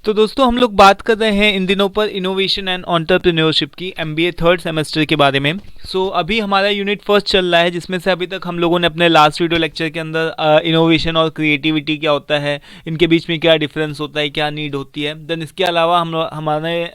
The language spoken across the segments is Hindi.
तो दोस्तों हम लोग बात कर रहे हैं इन दिनों पर इनोवेशन एंड एंटरप्रेन्योरशिप की एमबीए थर्ड सेमेस्टर के बारे में। अभी हमारा यूनिट फर्स्ट चल रहा है, जिसमें से अभी तक हम लोगों ने अपने लास्ट वीडियो लेक्चर के अंदर इनोवेशन और क्रिएटिविटी क्या होता है, इनके बीच में क्या डिफरेंस होता है, क्या नीड होती है। देन इसके अलावा हमारे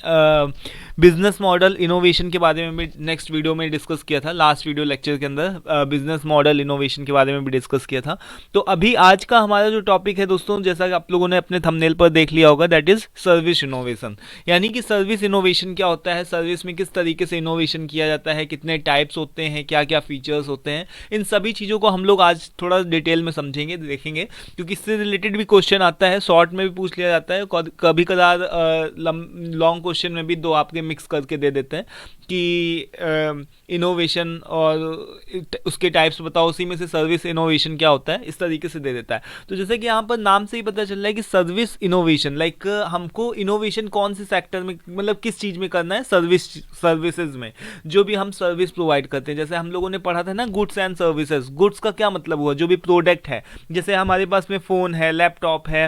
बिजनेस मॉडल इनोवेशन के बारे में भी नेक्स्ट वीडियो में डिस्कस किया था। लास्ट वीडियो लेक्चर के अंदर बिजनेस मॉडल इनोवेशन के बारे में भी डिस्कस किया था। तो अभी आज का हमारा जो टॉपिक है दोस्तों, जैसा कि आप लोगों ने अपने थंबनेल पर देख लिया होगा, दैट इज सर्विस इनोवेशन। यानी कि सर्विस इनोवेशन क्या होता है, सर्विस में किस तरीके से इनोवेशन किया जाता है, कितने टाइप्स होते हैं, क्या क्या फीचर्स होते हैं, इन सभी चीज़ों को हम लोग आज थोड़ा डिटेल में समझेंगे, देखेंगे। क्योंकि इससे रिलेटेड भी क्वेश्चन आता है, शॉर्ट में भी पूछ लिया जाता है, कभी कदार लॉन्ग क्वेश्चन में भी दो आपके मिक्स करके दे देते हैं कि इनोवेशन और उसके टाइप्स बताओ, उसी में से सर्विस इनोवेशन क्या होता है, इस तरीके से दे देता है। तो जैसे कि यहाँ पर नाम से ही पता चल रहा है कि सर्विस इनोवेशन, लाइक हमको इनोवेशन कौन से सेक्टर में, मतलब किस चीज़ में करना है, सर्विसेज में, जो भी हम सर्विस प्रोवाइड करते हैं। जैसे हम लोगों ने पढ़ा था ना, गुड्स एंड सर्विसेज। गुड्स का क्या मतलब हुआ, जो भी प्रोडक्ट है, जैसे हमारे पास में फ़ोन है, लैपटॉप है,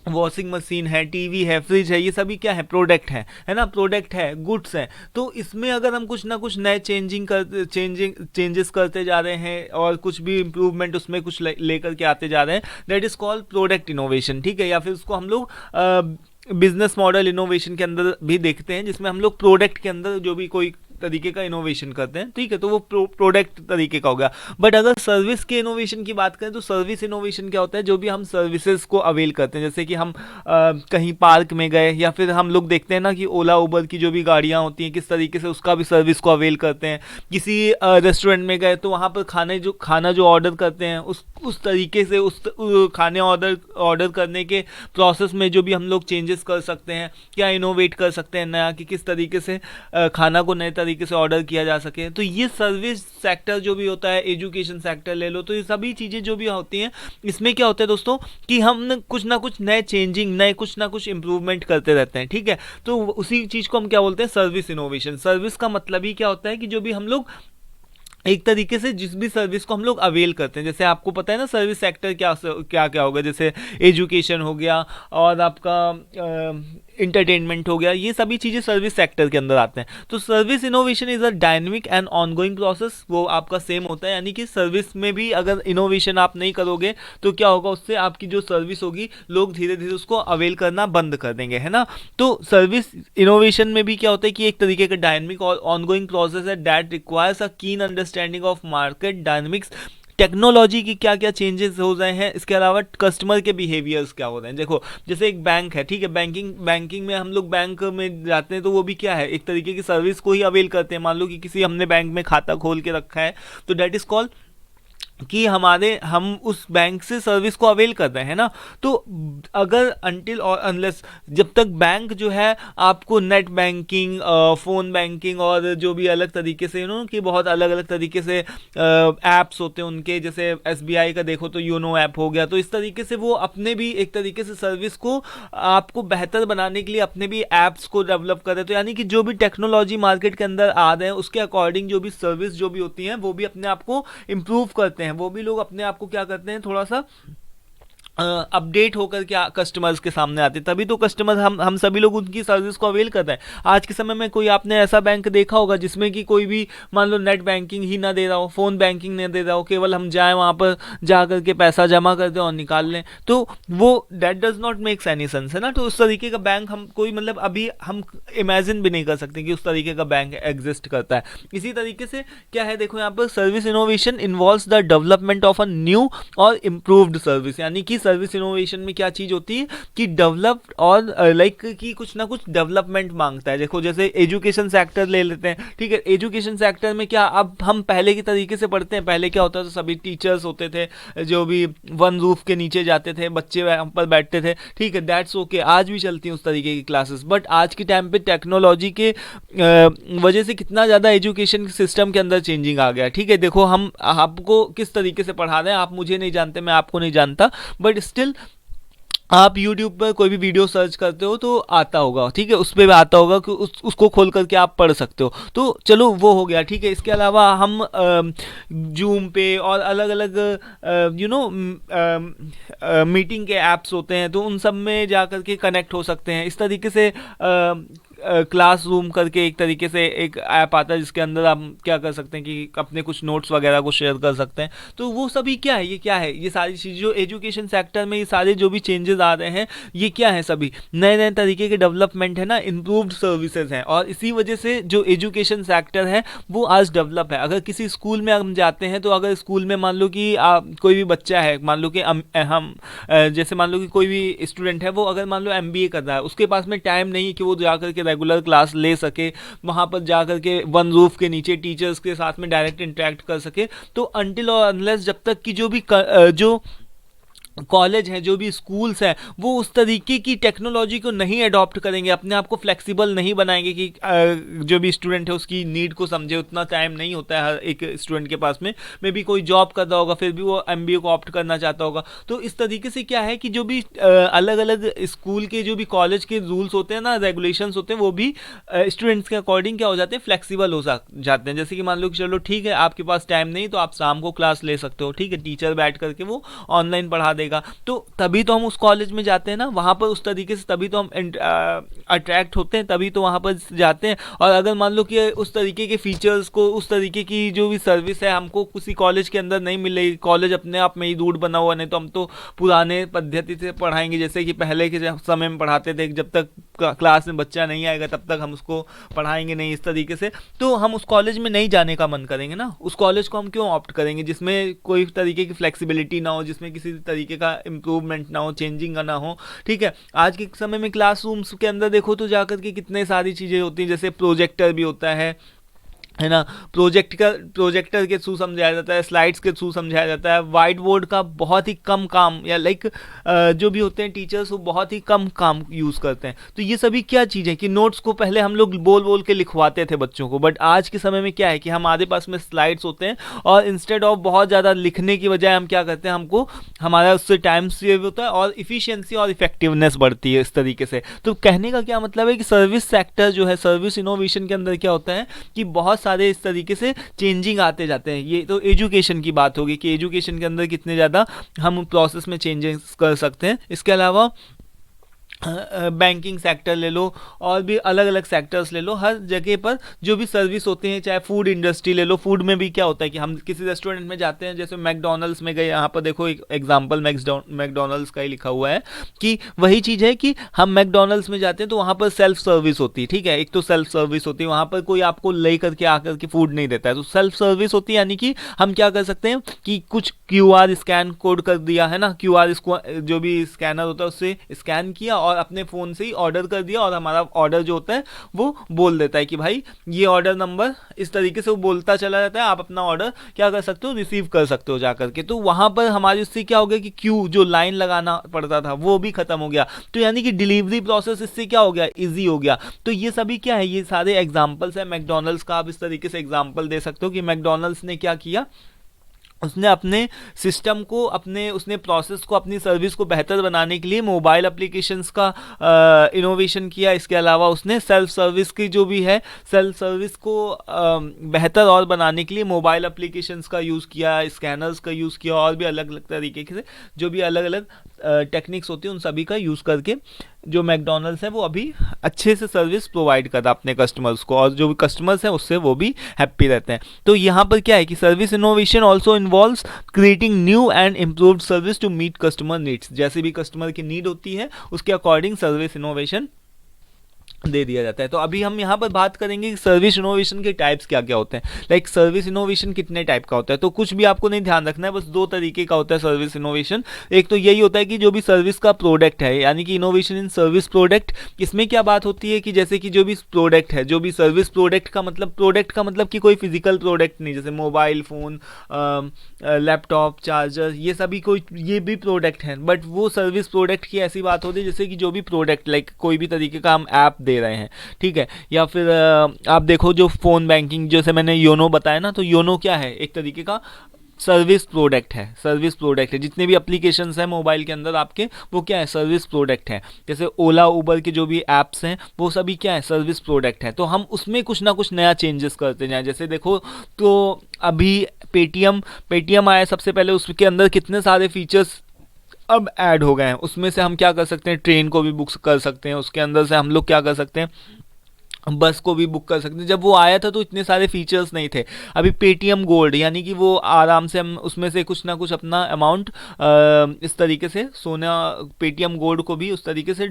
वॉशिंग मशीन है, टीवी है, फ्रिज है, ये सभी क्या है, प्रोडक्ट है ना, प्रोडक्ट है, गुड्स है। तो इसमें अगर हम कुछ ना कुछ नए चेंजेस करते जा रहे हैं और कुछ भी इम्प्रूवमेंट उसमें कुछ लेकर के आते जा रहे हैं, that is called product innovation. ठीक है, या फिर उसको हम लोग बिजनेस मॉडल इनोवेशन के अंदर भी देखते हैं, जिसमें हम लोग प्रोडक्ट के अंदर जो भी कोई तरीके का इनोवेशन करते हैं। ठीक है, तो वो प्रोडक्ट तरीके का होगा। बट अगर सर्विस के इनोवेशन की बात करें तो सर्विस इनोवेशन क्या होता है, जो भी हम सर्विसेज को अवेल करते हैं। जैसे कि हम कहीं पार्क में गए, या फिर हम लोग देखते हैं ना कि ओला उबर की जो भी गाड़ियां होती हैं, किस तरीके से उसका भी सर्विस को अवेल करते हैं। किसी रेस्टोरेंट में गए तो वहाँ पर खाना जो ऑर्डर करते हैं, उस तरीके से उस खाने ऑर्डर करने के प्रोसेस में जो भी हम लोग चेंजेस कर सकते हैं, क्या इनोवेट कर सकते हैं नया, कि किस तरीके से खाना को नए तरीके से ऑर्डर किया जा सके। तो ये सर्विस सेक्टर जो भी होता है, एजुकेशन सेक्टर ले लो, तो ये सभी चीज़ें जो भी होती हैं, इसमें क्या होता है दोस्तों कि हम कुछ ना कुछ नए कुछ ना कुछ इंप्रूवमेंट करते रहते हैं। ठीक है, तो उसी चीज़ को हम क्या बोलते हैं, सर्विस इनोवेशन। सर्विस का मतलब ही क्या होता है कि जो भी हम लोग एक तरीके से जिस भी सर्विस को हम लोग अवेल करते हैं, जैसे आपको पता है ना सर्विस सेक्टर क्या क्या होगा, जैसे एजुकेशन हो गया और आपका इंटरटेनमेंट हो गया, ये सभी चीज़ें सर्विस सेक्टर के अंदर आते हैं। तो service innovation is a dynamic and ongoing process, वो आपका सेम होता है। यानी कि सर्विस में भी अगर इनोवेशन आप नहीं करोगे तो क्या होगा, उससे आपकी जो सर्विस होगी, लोग धीरे धीरे उसको अवेल करना बंद कर देंगे, है ना। तो सर्विस इनोवेशन में भी क्या होता है कि एक तरीके का डायनेमिक और ऑनगोइंग प्रोसेस है दैट रिक्वायर्स अ कीन understanding of market dynamics, technology की क्या क्या चेंजेस हो रहे हैं, इसके अलावा कस्टमर के बिहेवियर्स क्या हो रहे हैं। देखो जैसे एक बैंक है, ठीक है, बैंकिंग में हम लोग बैंक में जाते हैं तो वो भी क्या है, एक तरीके की सर्विस को ही अवेल करते हैं। मान लो कि किसी हमने बैंक में खाता खोल के रखा है, तो डेट इज कॉल्ड कि हम उस बैंक से सर्विस को अवेल कर रहे हैं ना। तो अगर अनटिल और अनलेस, जब तक बैंक जो है आपको नेट बैंकिंग, फ़ोन बैंकिंग और जो भी अलग तरीके से कि बहुत अलग अलग तरीके से ऐप्स होते हैं उनके, जैसे एसबीआई का देखो तो योनो ऐप हो गया, तो इस तरीके से वो अपने भी एक तरीके से सर्विस को आपको बेहतर बनाने के लिए अपने भी ऐप्स को डेवलप कर रहे हैं। तो यानी कि जो भी टेक्नोलॉजी मार्केट के अंदर आ रहे हैं, उसके अकॉर्डिंग जो भी सर्विस जो भी होती हैं, वो भी अपने आप को इम्प्रूव करते हैं। वो भी लोग अपने आप को क्या करते हैं, थोड़ा सा अपडेट होकर के कस्टमर्स के सामने आते, तभी तो कस्टमर हम सभी लोग उनकी सर्विस को अवेल करते हैं। आज के समय में कोई आपने ऐसा बैंक देखा होगा जिसमें कि कोई भी मान लो नेट बैंकिंग ही ना दे रहा हो, फ़ोन बैंकिंग नहीं दे रहा हो, केवल हम जाएं वहाँ पर जा करके पैसा जमा कर दें और निकाल लें, तो वो that does not makes any sense, है ना। तो उस तरीके का बैंक हम कोई मतलब अभी हम इमेजिन भी नहीं कर सकते कि उस तरीके का बैंक एग्जिस्ट करता है। इसी तरीके से क्या है, देखो यहाँ पर service innovation involves the development of a new और इम्प्रूव्ड सर्विस। यानी कि सर्विस इनोवेशन में क्या चीज़ होती है कि डेवलप्ड और लाइक कि कुछ ना कुछ डेवलपमेंट मांगता है। देखो जैसे एजुकेशन सेक्टर ले लेते हैं, ठीक है, एजुकेशन सेक्टर में क्या अब हम पहले की तरीके से पढ़ते हैं। पहले क्या होता था, सभी टीचर्स होते थे जो भी वन रूफ के नीचे जाते थे, बच्चे वहाँ पर बैठते थे, ठीक है, दैट्स ओके, आज भी चलती हैं उस तरीके की क्लासेस। बट आज के टाइम पे टेक्नोलॉजी के वजह से कितना ज़्यादा एजुकेशन सिस्टम के अंदर चेंजिंग आ गया। ठीक है, देखो हम आपको किस तरीके से पढ़ा रहे हैं, आप मुझे नहीं जानते, मैं आपको नहीं जानता, बट स्टिल आप YouTube पर कोई भी वीडियो सर्च करते हो तो आता होगा, ठीक है, उस पे भी आता होगा कि उसको खोल करके आप पढ़ सकते हो। तो चलो वो हो गया, ठीक है। इसके अलावा हम जूम पे और अलग अलग मीटिंग के ऐप्स होते हैं, तो उन सब में जा करके कनेक्ट हो सकते हैं। इस तरीके से क्लासरूम करके एक तरीके से एक ऐप आता है जिसके अंदर आप क्या कर सकते हैं कि अपने कुछ नोट्स वगैरह को शेयर कर सकते हैं। तो वो सभी क्या है, ये क्या है, ये सारी चीज़ जो एजुकेशन सेक्टर में ये सारे जो भी चेंजेस आ रहे हैं, ये क्या है, सभी नए नए तरीके के डेवलपमेंट है ना, इम्प्रूव्ड सर्विसेज हैं। और इसी वजह से जो एजुकेशन सेक्टर है वो आज डेवलप है। अगर किसी स्कूल में हम जाते हैं, तो अगर स्कूल में मान लो कि कोई भी बच्चा है, मान लो कि जैसे मान लो कि कोई भी स्टूडेंट है, वो अगर मान लो MBA कर रहा है, उसके पास में टाइम नहीं है कि वो जा करके रेगुलर क्लास ले सके, वहाँ पर जा करके वन रूफ के नीचे टीचर्स के साथ में डायरेक्ट इंटरेक्ट कर सके। तो अनटिल और अनलेस जब तक कि जो कॉलेज हैं, जो भी स्कूल्स हैं, वो उस तरीके की टेक्नोलॉजी को नहीं अडॉप्ट करेंगे, अपने आप को फ्लेक्सिबल नहीं बनाएंगे कि जो भी स्टूडेंट है उसकी नीड को समझे, उतना टाइम नहीं होता है हर एक स्टूडेंट के पास में। मे भी कोई जॉब कर रहा होगा, फिर भी वो MBA को ऑप्ट करना चाहता होगा। तो इस तरीके से क्या है कि जो भी अलग अलग स्कूल के जो भी कॉलेज के रूल्स होते हैं ना, रेगुलेशंस होते हैं, वो भी स्टूडेंट्स के अकॉर्डिंग क्या हो जाते हैं, फ्लेक्सिबल हो जाते हैं। जैसे कि मान लो कि चलो ठीक है, आपके पास टाइम नहीं तो आप शाम को क्लास ले सकते हो, ठीक है, टीचर बैठ करके वो ऑनलाइन पढ़ा देगा। तो तभी तो हम उस कॉलेज में जाते हैं ना, वहाँ पर उस तरीके से तभी तो हम अट्रैक्ट होते हैं, तभी तो वहाँ पर जाते हैं। और अगर मान लो कि उस तरीके के फीचर्स को, उस तरीके की जो भी सर्विस है हमको किसी कॉलेज के अंदर नहीं मिल रही, कॉलेज अपने आप में ही रूट बना हुआ, नहीं तो हम तो पुराने पद्धति से पढ़ाएंगे, जैसे कि पहले के समय में पढ़ाते थे, जब तक क्लास में बच्चा नहीं आएगा तब तक हम उसको पढ़ाएंगे नहीं, इस तरीके से। तो हम उस कॉलेज में नहीं जाने का मन करेंगे ना, उस कॉलेज को हम क्यों ऑप्ट करेंगे जिसमें कोई तरीके की फ्लेक्सिबिलिटी ना हो, जिसमें किसी तरीके का इम्प्रूवमेंट ना हो, चेंजिंग ना हो, ठीक है। आज के समय में क्लासरूम्स के अंदर देखो तो जाकर के कितने सारी चीज़ें होती हैं, जैसे प्रोजेक्टर भी होता है ना, प्रोजेक्टर के थ्रू समझाया जाता है, स्लाइड्स के थ्रू समझाया जाता है, वाइट बोर्ड का बहुत ही कम काम, या जो भी होते हैं टीचर्स वो बहुत ही कम काम यूज़ करते हैं। तो ये सभी क्या चीज़ें कि नोट्स को पहले हम लोग बोल बोल के लिखवाते थे बच्चों को, बट आज के समय में क्या है कि हमारे पास में स्लाइड्स होते हैं, और इंस्टेड ऑफ बहुत ज़्यादा लिखने की बजाय हम क्या करते हैं, हमको हमारा उससे टाइम सेव होता है और इफ़िशियंसी और इफेक्टिवनेस बढ़ती है इस तरीके से। तो कहने का क्या मतलब है कि सर्विस सेक्टर जो है, सर्विस इनोवेशन के अंदर क्या होता है कि बहुत सारे इस तरीके से चेंजिंग आते जाते हैं। ये तो एजुकेशन की बात होगी कि एजुकेशन के अंदर कितने ज़्यादा हम प्रोसेस में चेंजेस कर सकते हैं। इसके अलावा बैंकिंग सेक्टर ले लो, और भी अलग अलग सेक्टर्स ले लो, हर जगह पर जो भी सर्विस होते हैं, चाहे फूड इंडस्ट्री ले लो, फूड में भी क्या होता है कि हम किसी रेस्टोरेंट में जाते हैं, जैसे मैकडोनल्ड्स में गए, यहाँ पर देखो एक एग्जांपल मैकडोनल्ड्स का ही लिखा हुआ है कि वही चीज़ है कि हम मैकडोनल्ड्स में जाते हैं तो वहाँ पर सेल्फ सर्विस होती है, ठीक है, एक तो सेल्फ सर्विस होती है, वहाँ पर कोई आपको ले करके आकर के फूड नहीं देता है, तो सेल्फ सर्विस होती है। यानी कि हम क्या कर सकते हैं कि कुछ QR स्कैन कोड कर दिया है ना, QR जो भी स्कैनर होता है उससे स्कैन किया और अपने फ़ोन से ही ऑर्डर कर दिया, और हमारा ऑर्डर जो होता है वो बोल देता है कि भाई ये ऑर्डर नंबर, इस तरीके से वो बोलता चला जाता है, आप अपना ऑर्डर क्या कर सकते हो, रिसीव कर सकते हो जाकर के। तो वहाँ पर हमारे उससे क्या हो गया कि क्यू जो लाइन लगाना पड़ता था वो भी खत्म हो गया। तो यानी कि डिलीवरी प्रोसेस इससे क्या हो गया, ईजी हो गया। तो ये सभी क्या है, ये सारे एग्जाम्पल्स है मैकडोनल्ड्स का। आप इस तरीके से एग्जाम्पल दे सकते हो कि मैकडोनल्ड्स ने क्या किया, उसने अपने सिस्टम को, उसने प्रोसेस को, अपनी सर्विस को बेहतर बनाने के लिए मोबाइल एप्लीकेशंस का इनोवेशन किया। इसके अलावा उसने सेल्फ सर्विस की जो भी है, सेल्फ सर्विस को बेहतर और बनाने के लिए मोबाइल एप्लीकेशंस का यूज़ किया, स्कैनर्स का यूज़ किया, और भी अलग अलग तरीके से जो भी अलग अलग टेक्निक्स होती है उन सभी का यूज़ करके जो मैकडोनल्ड्स है वो अभी अच्छे से सर्विस प्रोवाइड करता है अपने कस्टमर्स को, और जो भी कस्टमर्स हैं उससे वो भी हैप्पी रहते हैं। तो यहाँ पर क्या है कि service innovation also involves creating new and improved service to meet customer needs. जैसे भी कस्टमर की नीड होती है उसके अकॉर्डिंग सर्विस इनोवेशन दे दिया जाता है। तो अभी हम यहाँ पर बात करेंगे कि सर्विस इनोवेशन के टाइप्स क्या क्या होते हैं, लाइक सर्विस इनोवेशन कितने टाइप का होता है। तो कुछ भी आपको नहीं ध्यान रखना है, बस दो तरीके का होता है सर्विस इनोवेशन। एक तो यही होता है कि जो भी सर्विस का प्रोडक्ट है, यानी कि इनोवेशन इन सर्विस प्रोडक्ट। इसमें क्या बात होती है कि जैसे कि जो भी प्रोडक्ट है, जो भी सर्विस प्रोडक्ट का मतलब कि कोई फिजिकल प्रोडक्ट नहीं, जैसे मोबाइल फ़ोन, लैपटॉप, चार्जर, ये सभी ये भी प्रोडक्ट हैं, बट वो सर्विस प्रोडक्ट की ऐसी बात होती है जैसे कि जो भी प्रोडक्ट, लाइक कोई भी तरीके का हम ऐप दे रहे हैं, ठीक है, या फिर आप देखो जो फ़ोन बैंकिंग, जैसे मैंने योनो बताया ना, तो योनो क्या है, एक तरीके का सर्विस प्रोडक्ट है, जितने भी एप्लीकेशंस हैं मोबाइल के अंदर आपके, वो क्या है, सर्विस प्रोडक्ट है। जैसे ओला उबर के जो भी ऐप्स हैं वो सभी क्या है, सर्विस प्रोडक्ट है। तो हम उसमें कुछ ना कुछ नया चेंजेस करते जाएं। जैसे देखो, तो अभी पेटीएम आया सबसे पहले, उसके अंदर कितने सारे फीचर्स अब ऐड हो गए हैं। उसमें से हम क्या कर सकते हैं, ट्रेन को भी बुक कर सकते हैं, उसके अंदर से हम लोग क्या कर सकते हैं, बस को भी बुक कर सकते हैं। जब वो आया था तो इतने सारे फीचर्स नहीं थे। अभी पेटीएम गोल्ड, यानी कि वो आराम से हम उसमें से कुछ ना कुछ अपना अमाउंट इस तरीके से सोना, पेटीएम गोल्ड को भी उस तरीके से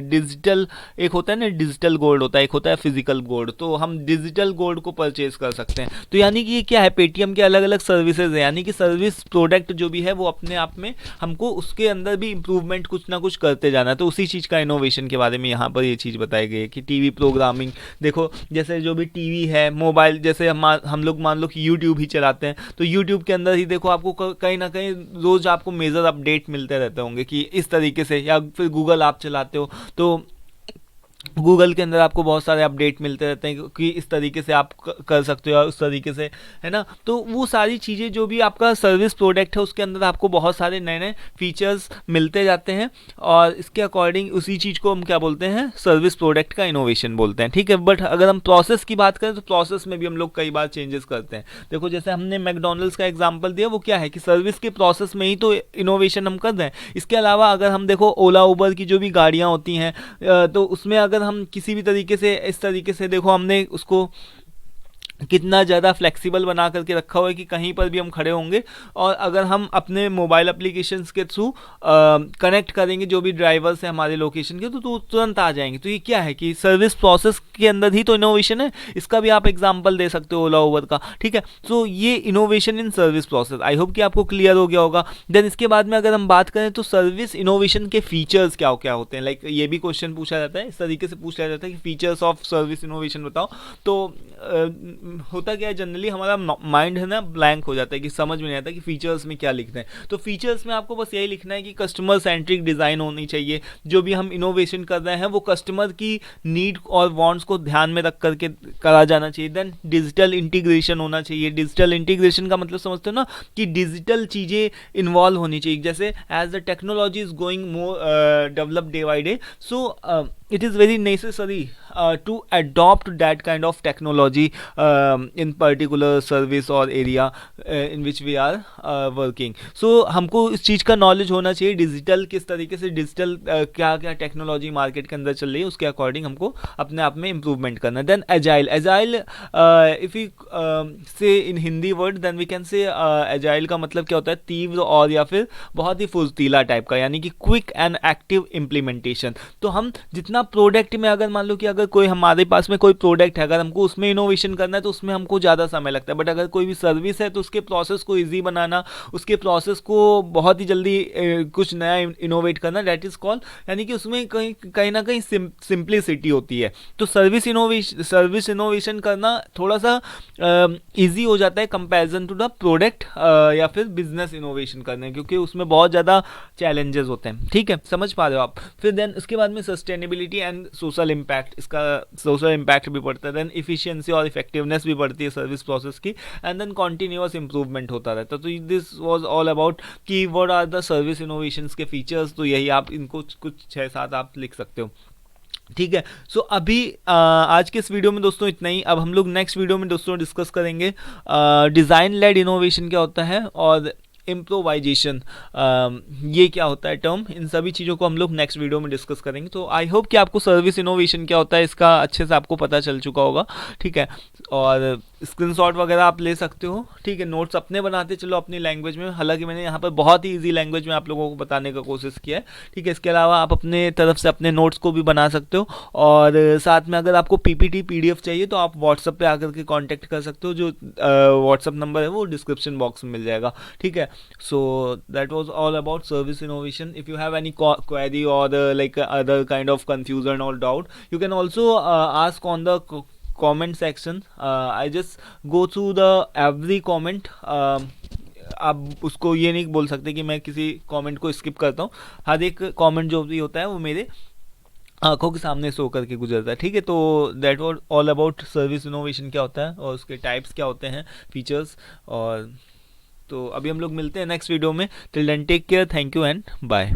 डिजिटल, एक होता है ना डिजिटल गोल्ड होता है, एक होता है फिजिकल गोल्ड, तो हम डिजिटल गोल्ड को परचेज कर सकते हैं। तो यानी कि ये क्या है, पेटीएम के अलग अलग सर्विसेज है, यानी कि सर्विस प्रोडक्ट जो भी है वो अपने आप में हमको उसके अंदर भी इंप्रूवमेंट कुछ ना कुछ करते जाना है। तो उसी चीज़ का इनोवेशन के बारे में यहाँ पर ये चीज़ बताई गई है कि टीवी प्रोग्रामिंग, देखो जैसे जो भी टीवी है, मोबाइल, जैसे हम लोग मान लो कि यूट्यूब ही चलाते हैं, तो यूट्यूब के अंदर ही देखो आपको कहीं ना कहीं रोज आपको मेजर अपडेट मिलते रहते होंगे कि इस तरीके से, या फिर गूगल आप चलाते हो तो गूगल के अंदर आपको बहुत सारे अपडेट मिलते रहते हैं कि इस तरीके से आप कर सकते हो या उस तरीके से, है ना। तो वो सारी चीज़ें जो भी आपका सर्विस प्रोडक्ट है उसके अंदर आपको बहुत सारे नए नए फीचर्स मिलते जाते हैं, और इसके अकॉर्डिंग उसी चीज़ को हम क्या बोलते हैं, सर्विस प्रोडक्ट का इनोवेशन बोलते हैं, ठीक है। बट अगर हम प्रोसेस की बात करें तो प्रोसेस में भी हम लोग कई बार चेंजेस करते हैं। देखो जैसे हमने मैकडोनल्ड्स का एग्जाम्पल दिया, वो क्या है कि सर्विस के प्रोसेस में ही तो इनोवेशन हम कर रहे हैं। इसके अलावा अगर हम देखो ओला उबर की जो भी गाड़ियाँ होती हैं, तो उसमें अगर हम किसी भी तरीके से, इस तरीके से देखो हमने उसको कितना ज़्यादा फ्लेक्सिबल बना करके रखा हुआ है कि कहीं पर भी हम खड़े होंगे, और अगर हम अपने मोबाइल एप्लीकेशंस के थ्रू कनेक्ट करेंगे जो भी ड्राइवर्स हैं हमारे लोकेशन के, तो तुरंत आ जाएंगे। तो ये क्या है कि सर्विस प्रोसेस के अंदर ही तो इनोवेशन है। इसका भी आप एग्जांपल दे सकते हो ओला उबर का, ठीक है। सो ये innovation in service process, I hope कि आपको क्लियर हो गया होगा। देन इसके बाद में अगर हम बात करें तो सर्विस इनोवेशन के फीचर्स क्या क्या होते हैं, लाइक ये भी क्वेश्चन पूछा जाता है, इस तरीके से पूछा जाता है कि फीचर्स ऑफ सर्विस इनोवेशन बताओ। तो होता क्या है, जनरली हमारा माइंड है ना ब्लैंक हो जाता है कि समझ में नहीं आता कि फीचर्स में क्या लिखना है। तो फीचर्स में आपको बस यही लिखना है कि कस्टमर सेंट्रिक डिज़ाइन होनी चाहिए। जो भी हम इनोवेशन कर रहे हैं वो कस्टमर की नीड और वांट्स को ध्यान में रख करके करा जाना चाहिए। देन डिजिटल इंटीग्रेशन होना चाहिए। डिजिटल इंटीग्रेशन का मतलब समझते हो ना कि डिजिटल चीज़ें इन्वॉल्व होनी चाहिए। जैसे as the technology is going more develop day by day, so it is very necessary to adopt that kind of technology in particular service or area in which we are working. So हमको इस चीज़ का नॉलेज होना चाहिए, डिजिटल किस तरीके से, डिजिटल क्या क्या टेक्नोलॉजी मार्केट के अंदर चल रही है, उसके अकॉर्डिंग हमको अपने आप में इम्प्रूवमेंट करना है। Then agile, if you say in Hindi word, then we can say agile का मतलब क्या होता है, तीव्र और या फिर बहुत ही फुर्तीला टाइप का, यानी कि क्विक एंड एक्टिव इम्प्लीमेंटेशन। तो हम जितना प्रोडक्ट में, अगर मान लो कि अगर कोई हमारे पास में कोई प्रोडक्ट है, अगर हमको उसमें इनोवेशन करना है तो उसमें हमको ज़्यादा समय लगता है। बट अगर कोई भी सर्विस है तो उसके प्रोसेस को ईजी बनाना, उसके प्रोसेस को बहुत ही जल्दी कुछ नया इनोवेट करना, दैट इज कॉल्ड, यानी कि उसमें कहीं ना कहीं सिंप्लिसिटी होती है। तो सर्विस इनोवेशन करना थोड़ा सा ईजी हो जाता है कंपेरिजन टू द प्रोडक्ट या फिर बिजनेस इनोवेशन करने, क्योंकि उसमें बहुत ज़्यादा चैलेंजेस होते हैं, ठीक है, समझ पा रहे हो आप। फिर देन उसके बाद में सस्टेनेबिलिटी एंड सोशल इम्पैक्ट, इसका सोशल इम्पैक्ट भी पड़ता है। देन इफिशियंसी और इफेक्टिवनेस भी बढ़ती है सर्विस प्रोसेस की। एंड देन कॉन्टिन्यूअस इंप्रूवमेंट होता रहता है। तो दिस वाज ऑल अबाउट कि what are the service innovations के फीचर्स। तो यही आप इनको कुछ 6-7 आप लिख सकते हो, ठीक है। सो अभी आज के इस वीडियो में दोस्तों इतना ही। अब हम लोग नेक्स्ट वीडियो में दोस्तों डिस्कस करेंगे डिज़ाइन लेड इनोवेशन क्या होता है और इम्प्रोवाइजेशन ये क्या होता है टर्म। इन सभी चीज़ों को हम लोग नेक्स्ट वीडियो में डिस्कस करेंगे। तो आई होप कि आपको सर्विस इनोवेशन क्या होता है इसका अच्छे से आपको पता चल चुका होगा, ठीक है। और स्क्रीनशॉट वगैरह आप ले सकते हो, ठीक है। नोट्स अपने बनाते चलो अपनी लैंग्वेज में, हालांकि मैंने यहाँ पर बहुत ही ईजी लैंग्वेज में आप लोगों को बताने का कोशिश किया है, ठीक है। इसके अलावा आप अपने तरफ से अपने नोट्स को भी बना सकते हो, और साथ में अगर आपको पीपीटी पीडीएफ चाहिए तो आप व्हाट्सएप पे आकर के कांटेक्ट कर सकते हो। जो व्हाट्सएप नंबर है वो डिस्क्रिप्शन बॉक्स में मिल जाएगा, ठीक है। So that was all about service innovation. If you have any query or like other kind of confusion or doubt, you can also ask on the comment section. I just go through the every comment. आप उसको ये नहीं बोल सकते कि मैं किसी कमेंट को स्किप करता हूँ। हर एक कमेंट जो भी होता है वो मेरे आंखों के सामने शो करके गुजरता है, ठीक है। तो that was all about service innovation क्या होता है और उसके टाइप्स क्या होते हैं, फीचर्स। और तो अभी हम लोग मिलते हैं नेक्स्ट वीडियो में। Till then take care, thank you and bye.